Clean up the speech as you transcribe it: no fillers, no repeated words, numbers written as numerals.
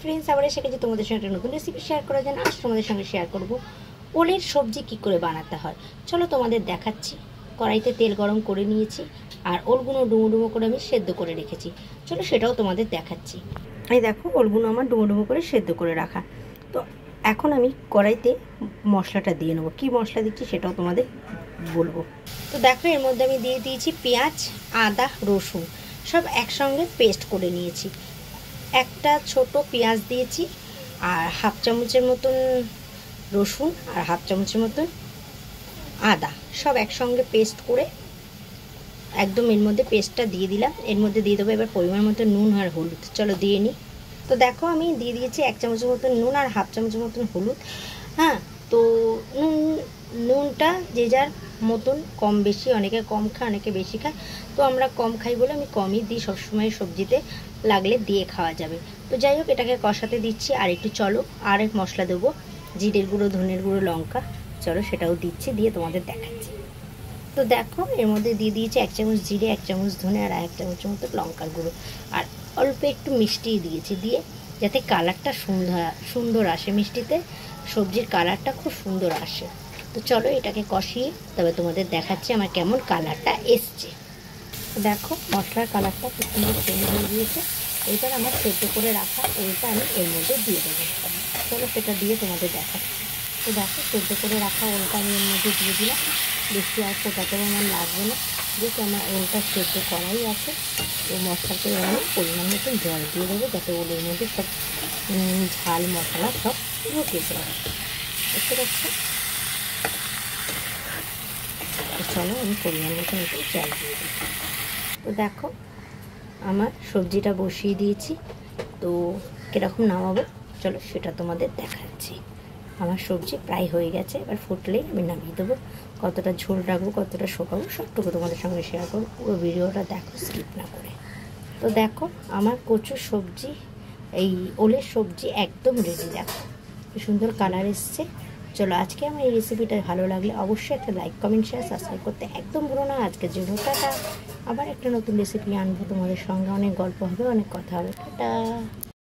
Friends, আবার এসে গেছি তোমাদের সঙ্গে একটা নতুন রেসিপি শেয়ার করার জন্য। আজ তোমাদের সঙ্গে শেয়ার করব ওলের সবজি কি করে বানাতে হয়। চলো তোমাদের দেখাচ্ছি। কড়াইতে তেল গরম করে নিয়েছি, আর ওলগুলো ডুমো ডুমো করে আমি সেদ্ধ করে রেখেছি। চলো সেটাও তোমাদের দেখাচ্ছি। এই দেখো, ওলগুলো আমার ডুমো ডুমো করে সেদ্ধ করে রাখা। তো এখন আমি কড়াইতে মশলাটা দিয়ে নেবো। কী মশলা দিচ্ছি সেটাও তোমাদের বলবো। তো দেখো, এর মধ্যে আমি দিয়ে দিয়েছি পেঁয়াজ, আদা, রসুন সব একসঙ্গে পেস্ট করে নিয়েছি। একটা ছোট পেঁয়াজ দিয়েছি, আর হাফ চামচের মতন রসুন, আর হাফ চামচের মতন আদা সব একসঙ্গে পেস্ট করে একদম এর মধ্যে পেস্টটা দিয়ে দিলাম। এর মধ্যে দিয়ে দেবো এবার পরিমাণ মতো নুন আর হলুদ। চলো দিয়ে নিই। তো দেখো, আমি দিয়ে দিয়েছি 1 চামচের মতন নুন আর হাফ চামচের মতন হলুদ। হ্যাঁ, তো নুনটা যে যার মতন কম বেশি, অনেকে কম খায় অনেকে বেশি খায়। তো আমরা কম খাই বলে আমি কমই দিই সবসময়, সবজিতে লাগলে দিয়ে খাওয়া যাবে। তো যাই হোক, এটাকে কষাতে দিচ্ছি। আর একটু চলো, আর এক মশলা দেবো, জিরের গুঁড়ো, ধনের গুঁড়ো, লঙ্কা। চলো সেটাও দিচ্ছি, দিয়ে তোমাদের দেখাচ্ছি। তো দেখো, এর মধ্যে দিয়ে দিয়েছি 1 চামচ জিরে, 1 চামচ ধনে, আর 1 চামচের মতো লঙ্কার গুঁড়ো, আর অল্প একটু মিষ্টি দিয়েছি, দিয়ে যাতে কালারটা সুন্দর আসে। মিষ্টিতে সবজির কালারটা খুব সুন্দর আসে। তো চলো এটাকে কষিয়ে তবে তোমাদের দেখাচ্ছি আমার কেমন কালারটা এসছে। দেখো, মশলার কালারটা খুব সুন্দর চেঞ্জ হয়ে গিয়েছে। এবার আমার সেদ্ধ করে রাখা ওইটা আমি এর মধ্যে দিয়ে দেবো। চলো সেটা দিয়ে তোমাদের দেখাচ্ছি। তো দেখো, সেদ্ধ করে রাখা ওলটা আমি এর মধ্যে দিয়ে দিলাম। বেশি আর ফোটাতে আমার লাগবে না, যেহেতু আমার ওলটা সেদ্ধ করাই আছে। তো মশলাতে আমি পরিমাণ মতন জল দিয়ে দেবো, যাতে ওলের মধ্যে সব ঝাল মশলা সব ঢুকে যায়। বুঝতে পারছো? চলো আমি পরিমাণ মতন একটু জল দিয়ে দিই। তো দেখো, আমার সবজিটা বসিয়ে দিয়েছি। তো কীরকম নামাবো চলো সেটা তোমাদের দেখাচ্ছি। আমার সবজি প্রায় হয়ে গেছে, এবার ফুটলেই আমি নামিয়ে দেবো। কতটা ঝোল রাখবো, কতটা শোকাবো, সবটুকু তোমাদের সঙ্গে শেয়ার করবো। পুরো ভিডিওটা দেখো, স্কিপ না করে। তো দেখো, আমার কচুর সবজি, এই ওলের সবজি একদম রেডি। দেখো কি সুন্দর কালার এসছে। চলো, আজকে আমার এই রেসিপিটা ভালো লাগলে অবশ্যই একটা লাইক, কমেন্ট, শেয়ার, সাবস্ক্রাইব করতে একদম ভুলো না। আজকের জন্য টাটা। আবার একটা নতুন রেসিপি আনবো তোমাদের সঙ্গে। অনেক গল্প হবে, অনেক কথা হবে। টাটা।